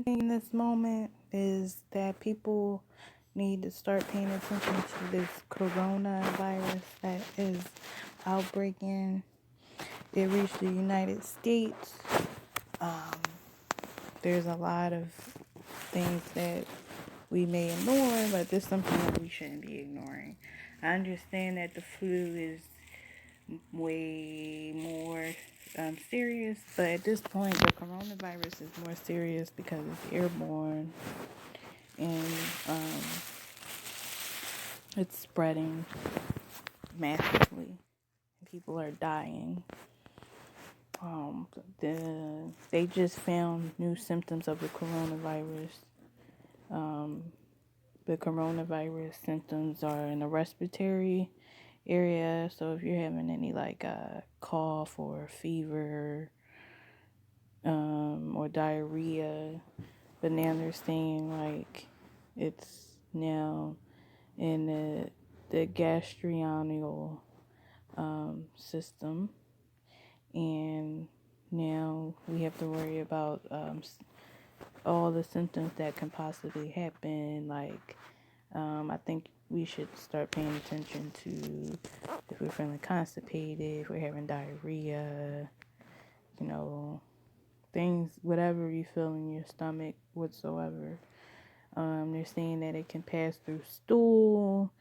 In this moment is that people need to start paying attention to this coronavirus that is outbreaking. It reached the United States. Um, there's a lot of things that we may ignore, but this is something that we shouldn't be ignoring. I understand that the flu is way more serious, but at this point, the coronavirus is more serious because it's airborne and it's spreading massively. People are dying. They just found new symptoms of the coronavirus. The coronavirus symptoms are in the respiratory area. So if you're having any like cough or fever or diarrhea, but now they're saying like it's now in the gastrointestinal system, and now we have to worry about all the symptoms that can possibly happen. Like, I think we should start paying attention to if we're feeling constipated, if we're having diarrhea, things, whatever you feel in your stomach whatsoever. They're saying that it can pass through stool.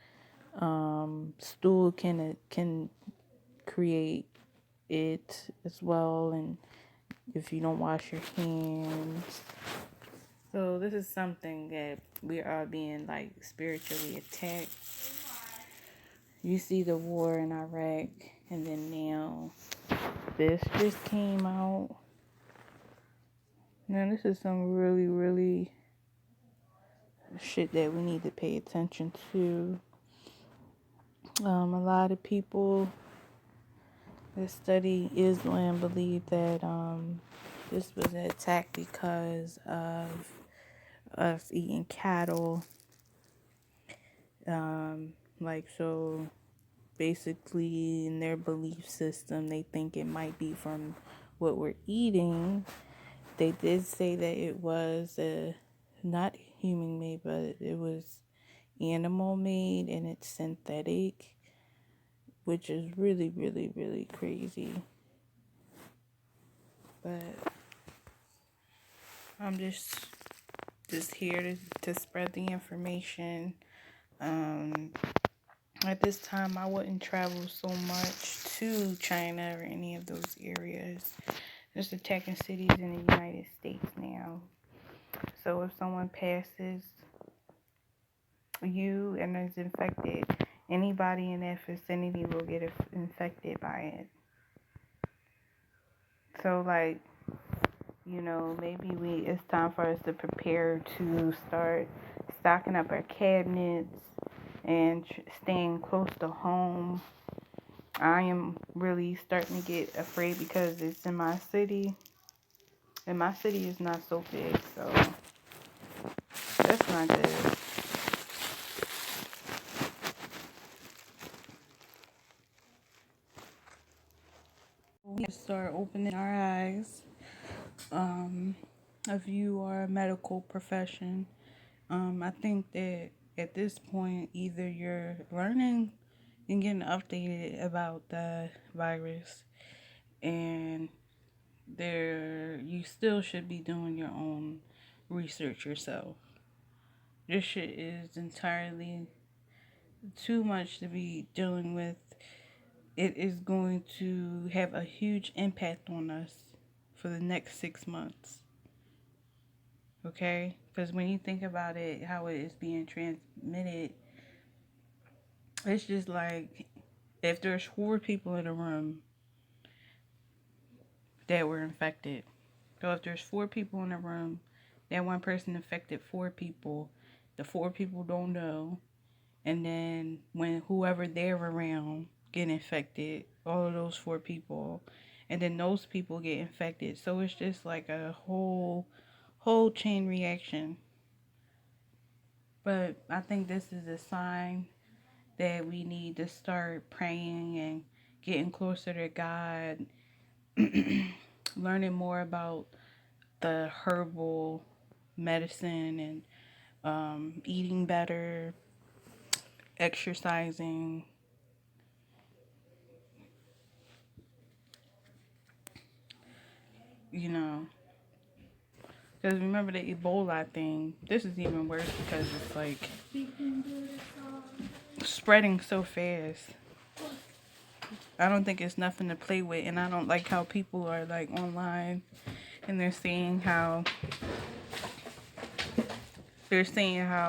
Stool can create it as well, and if you don't wash your hands. So this is something that we are being like spiritually attacked. You see the war in Iraq, and then now this just came out. Now this is some really, really shit that we need to pay attention to. A lot of people that study Islam believe that this was an attack because of us eating cattle. So basically in their belief system, they think it might be from what we're eating. They did say that it was not human made, but it was animal made and it's synthetic, which is really, really, really crazy. But I'm just here to spread the information. At this time, I wouldn't travel so much to China or any of those areas. Just attacking cities in the United States now. So if someone passes you and is infected, anybody in that vicinity will get infected by it. So maybe it's time for us to prepare to start stocking up our cabinets and staying close to home. I am really starting to get afraid because it's in my city, and my city is not so big, so that's not good. We need to start opening our eyes. If you are a medical profession, I think that at this point, either you're learning and getting updated about the virus, and you still should be doing your own research yourself. This shit is entirely too much to be dealing with. It is going to have a huge impact on us for the next 6 months. Okay? Because when you think about it, how it is being transmitted, it's just like if there's 4 people in a room that were infected. So if there's 4 people in a room, that one person infected 4 people, the 4 people don't know. And then when whoever they're around get infected, all of those 4 people, and then those people get infected. So it's just like a whole chain reaction. But I think this is a sign that we need to start praying and getting closer to God, learning more about the herbal medicine and eating better, exercising, you know. Because remember the Ebola thing, this is even worse because it's like spreading so fast. I don't think it's nothing to play with, and I don't like how people are like online and they're saying how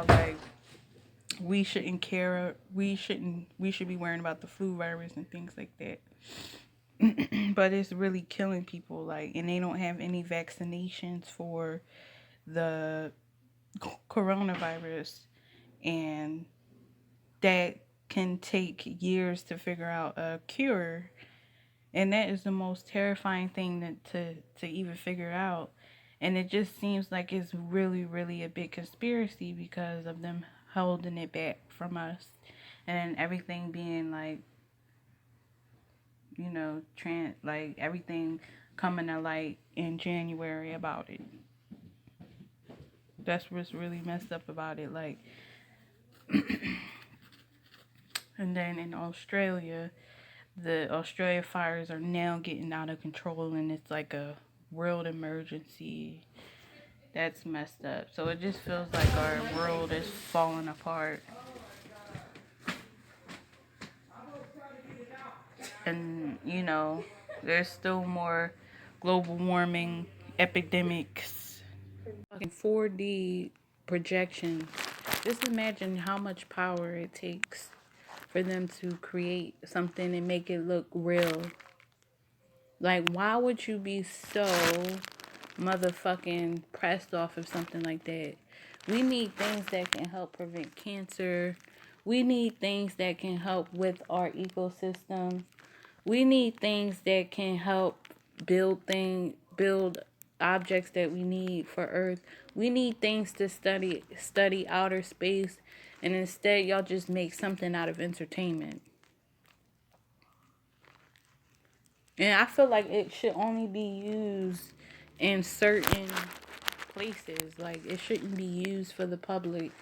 like we should be worrying about the flu virus and things like that. But it's really killing people, like, and they don't have any vaccinations for the coronavirus, and that can take years to figure out a cure. And that is the most terrifying thing to even figure out. And it just seems like it's really, really a big conspiracy because of them holding it back from us. And everything being like, like everything coming to light in January about it. That's what's really messed up about it. Like, and then in Australia, the Australia fires are now getting out of control, and it's like a world emergency. That's messed up. So it just feels like our world is falling apart. And, there's still more global warming epidemics. Fucking 4D projections. Just imagine how much power it takes for them to create something and make it look real. Like, why would you be so motherfucking pressed off of something like that? We need things that can help prevent cancer. We need things that can help with our ecosystem. We need things that can help build objects that we need for Earth. We need things to study outer space, and instead y'all just make something out of entertainment. And I feel like it should only be used in certain places. Like, it shouldn't be used for the public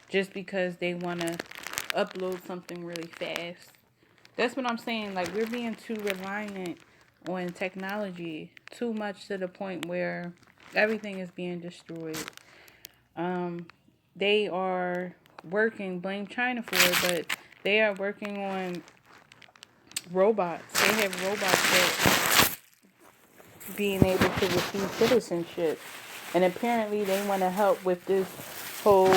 just because they want to upload something really fast. That's what I'm saying. Like, we're being too reliant on technology, too much to the point where everything is being destroyed. They are working, blame China for it, but they are working on robots. They have robots that being able to receive citizenship. And apparently they want to help with this whole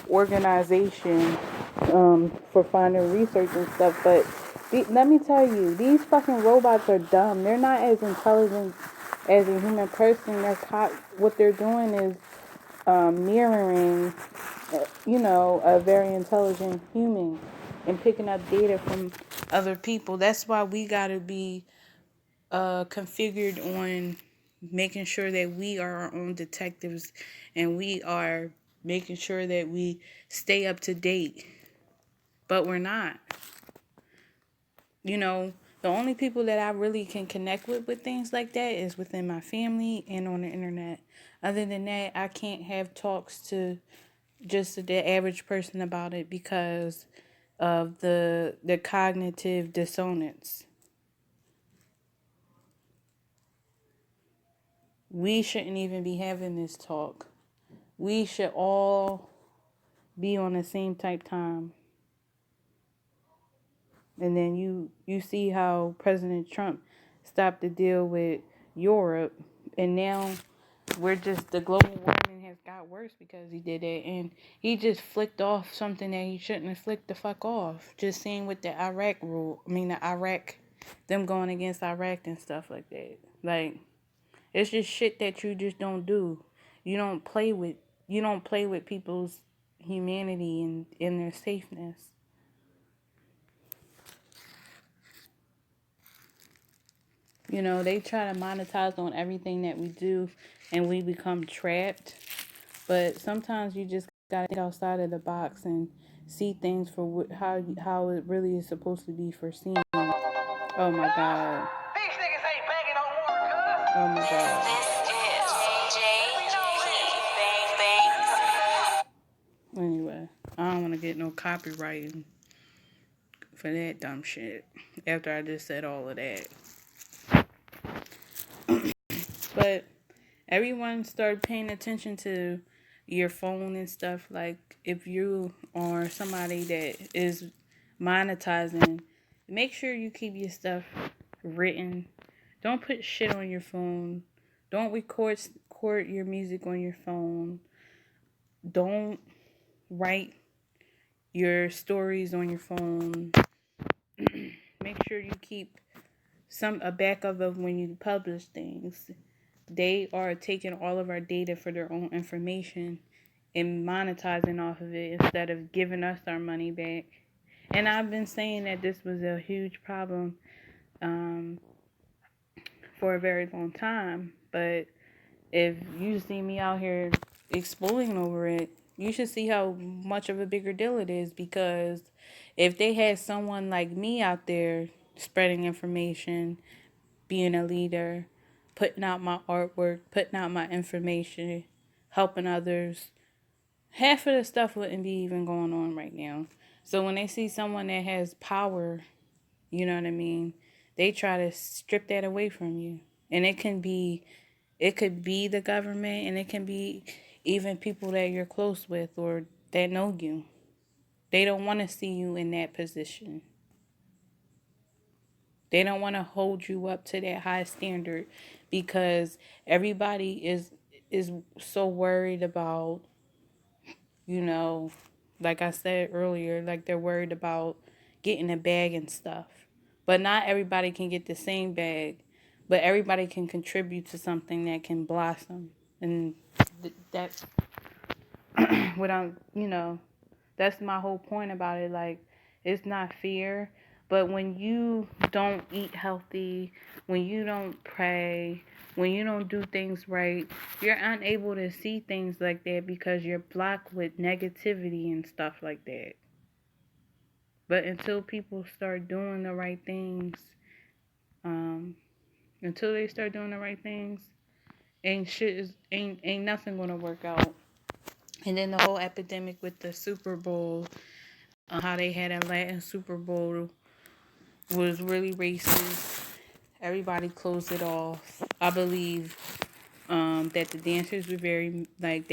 organization for finding research and stuff. But let me tell you, these fucking robots are dumb. They're not as intelligent as a human person. What they're doing is mirroring, a very intelligent human and picking up data from other people. That's why we got to be configured on making sure that we are our own detectives and we are making sure that we stay up to date. But we're not. The only people that I really can connect with things like that is within my family and on the internet. Other than that, I can't have talks to just the average person about it because of the cognitive dissonance. We shouldn't even be having this talk. We should all be on the same type time. And then you see how President Trump stopped the deal with Europe, and now the global warming has got worse because he did it, and he just flicked off something that he shouldn't have flicked the fuck off. Just seeing with the them going against Iraq and stuff like that. Like, it's just shit that you just don't do. You don't play with people's humanity and their safeness. They try to monetize on everything that we do and we become trapped. But sometimes you just gotta think outside of the box and see things for how it really is supposed to be foreseen. Oh my God. These niggas ain't begging on water, cuz. Oh my God. I don't want to get no copyright for that dumb shit after I just said all of that. But everyone started paying attention to your phone and stuff. Like, if you are somebody that is monetizing, make sure you keep your stuff written. Don't put shit on your phone. Don't record your music on your phone. Don't write your stories on your phone. Make sure you keep a backup of when you publish things. They are taking all of our data for their own information and monetizing off of it instead of giving us our money back. And I've been saying that this was a huge problem um, for a very long time. But if you see me out here exploding over it, you should see how much of a bigger deal it is. Because if they had someone like me out there spreading information, being a leader, putting out my artwork, putting out my information, helping others, half of the stuff wouldn't be even going on right now. So when they see someone that has power, you know what I mean, they try to strip that away from you. And it could be the government, and it can be even people that you're close with or that know you. They don't want to see you in that position. They don't want to hold you up to that high standard because everybody is so worried about, you know, like I said earlier, like they're worried about getting a bag and stuff. But not everybody can get the same bag, but everybody can contribute to something that can blossom. And that's what that's my whole point about it. Like, it's not fear, but when you don't eat healthy, when you don't pray, when you don't do things right, you're unable to see things like that because you're blocked with negativity and stuff like that. But until people start doing the right things, um, until they start doing the right things, ain't nothing gonna work out. And then the whole epidemic with the Super Bowl, how they had a Latin Super Bowl was really racist. Everybody closed it off. I believe that the dancers were very like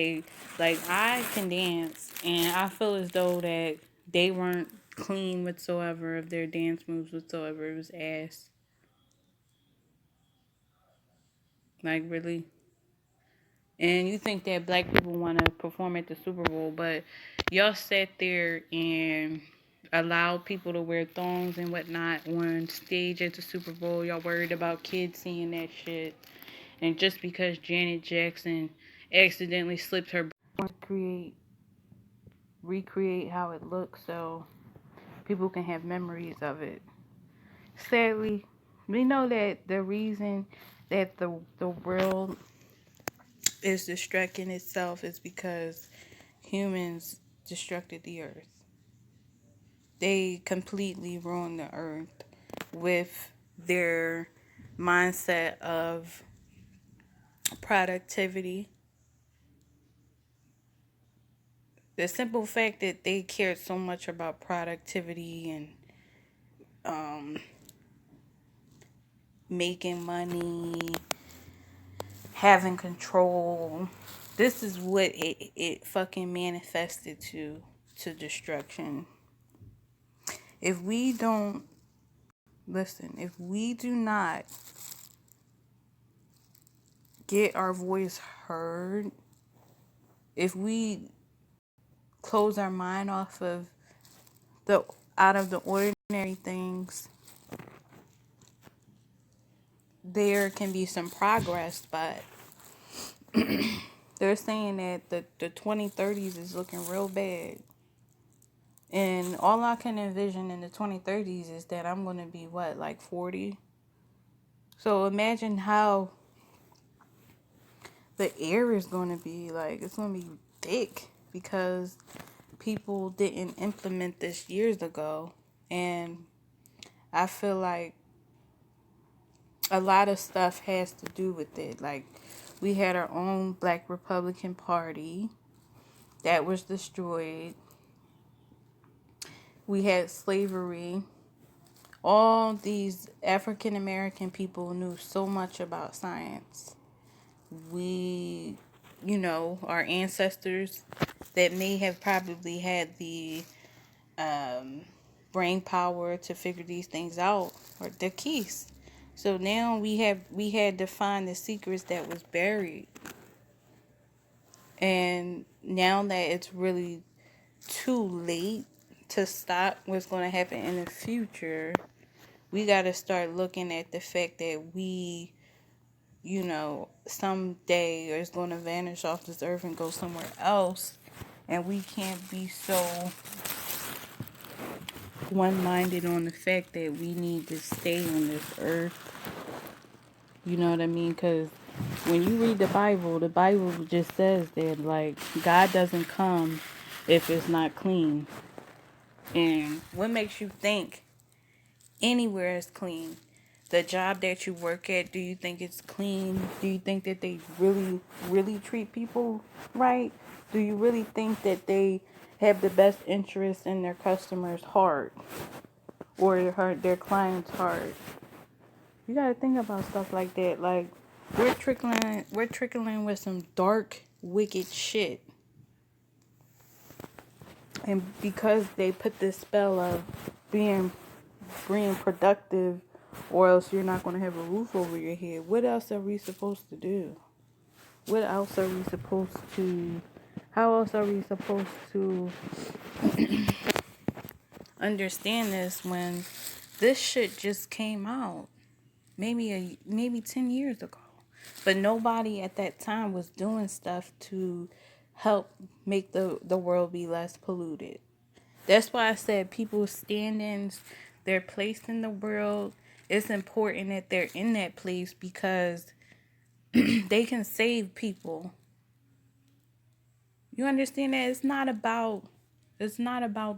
I can dance, and I feel as though that they weren't clean whatsoever of their dance moves whatsoever. It was ass. Like, really. And you think that black people want to perform at the Super Bowl, but y'all sat there and allowed people to wear thongs and whatnot on stage at the Super Bowl. Y'all worried about kids seeing that shit. And just because Janet Jackson accidentally slipped her recreate how it looks so people can have memories of it. Sadly, we know that the reason that the world is destructing itself is because humans destructed the earth. They completely ruined the earth with their mindset of productivity. The simple fact that they cared so much about productivity and um, making money, having control. This is what it fucking manifested to destruction. If we don't listen, if we do not get our voice heard, if we close our mind off of the out of the ordinary things, there can be some progress, but they're saying that the 2030s is looking real bad. And all I can envision in the 2030s is that I'm going to be what, like 40? So imagine how the air is going to be. Like, it's going to be thick because people didn't implement this years ago. And I feel like a lot of stuff has to do with it. Like, we had our own Black Republican Party that was destroyed. We had slavery. All these African American people knew so much about science. We, our ancestors that may have probably had the um, brain power to figure these things out or the keys. So now we had to find the secrets that was buried. And now that it's really too late to stop what's going to happen in the future, we got to start looking at the fact that we, someday is going to vanish off this earth and go somewhere else. And we can't be so one-minded on the fact that we need to stay on this earth. You know what I mean? Because when you read the Bible just says that, like, God doesn't come if it's not clean. And what makes you think anywhere is clean? The job that you work at, do you think it's clean? Do you think that they really, really treat people right? Do you really think that they have the best interest in their customers' heart or their clients' heart? You gotta think about stuff like that. Like, we're trickling with some dark, wicked shit. And because they put this spell of being productive, or else you're not gonna have a roof over your head, what else are we supposed to do? What else are we supposed to? How else are we supposed to understand this when this shit just came out? Maybe 10 years ago. But nobody at that time was doing stuff to help make the world be less polluted. That's why I said people's stand-ins, their place in the world, it's important that they're in that place because they can save people. You understand that it's not about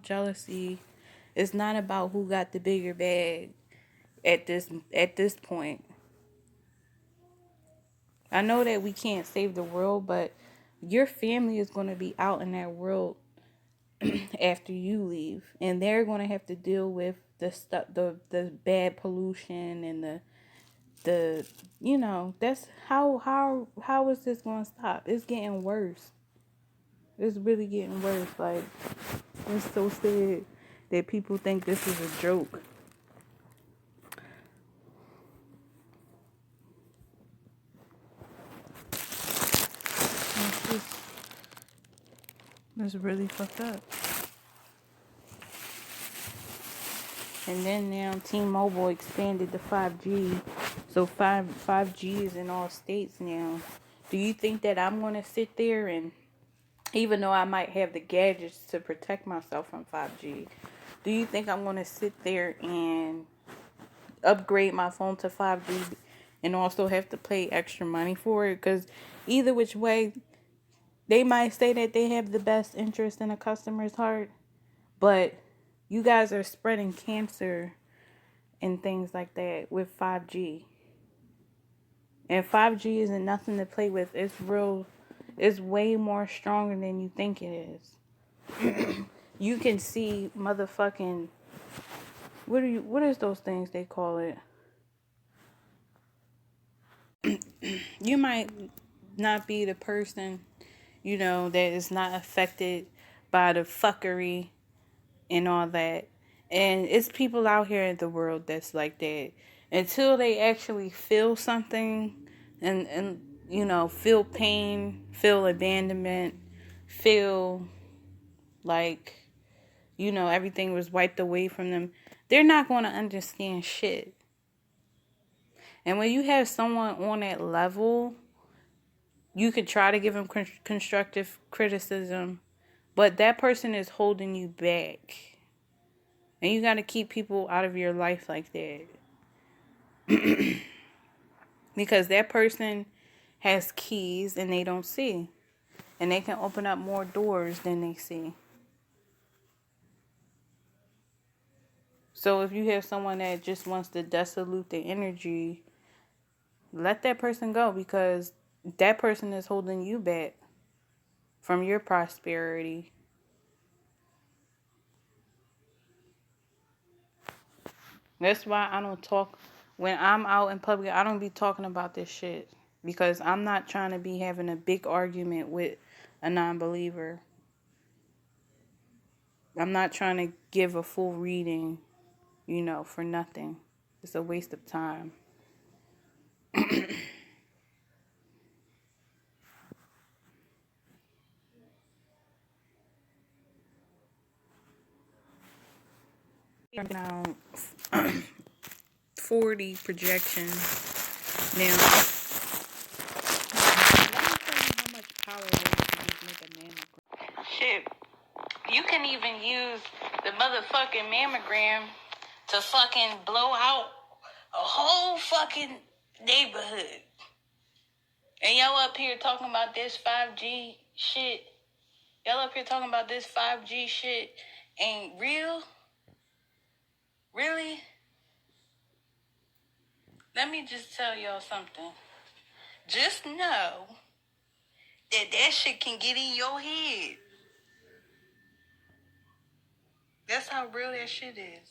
jealousy. It's not about who got the bigger bag at this point. I know that we can't save the world, but your family is going to be out in that world after you leave, and they're going to have to deal with the stuff, the bad pollution and the that's how is this going to stop? It's getting worse. It's really getting worse. Like, it's so sad that people think this is a joke. It's really fucked up. And then now T-Mobile expanded to 5G. So 5G is in all states now. Do you think that I'm going to sit there and, even though I might have the gadgets to protect myself from 5G, do you think I'm going to sit there and upgrade my phone to 5G and also have to pay extra money for it? Because either which way, they might say that they have the best interest in a customer's heart, but you guys are spreading cancer and things like that with 5G. And 5G isn't nothing to play with. It's real. It's way more stronger than you think it is. You can see motherfucking, what is those things they call it? You might not be the person, that is not affected by the fuckery and all that. And it's people out here in the world that's like that. Until they actually feel something and feel pain, feel abandonment, feel like, everything was wiped away from them, they're not going to understand shit. And when you have someone on that level, you could try to give them constructive criticism, but that person is holding you back. And you got to keep people out of your life like that. Because that person has keys and they don't see. And they can open up more doors than they see. So if you have someone that just wants to desolute the energy, let that person go, because that person is holding you back from your prosperity. That's why I don't talk when I'm out in public. I don't be talking about this shit because I'm not trying to be having a big argument with a non-believer. I'm not trying to give a full reading, for nothing. It's a waste of time. Now, 40 projections. Now, let me tell you how much power there is to just make a mammogram. Shit, you can even use the motherfucking mammogram to fucking blow out a whole fucking neighborhood. And y'all up here talking about this 5G shit. Y'all up here talking about this 5G shit ain't real? Really? Let me just tell y'all something. Just know that shit can get in your head. That's how real that shit is.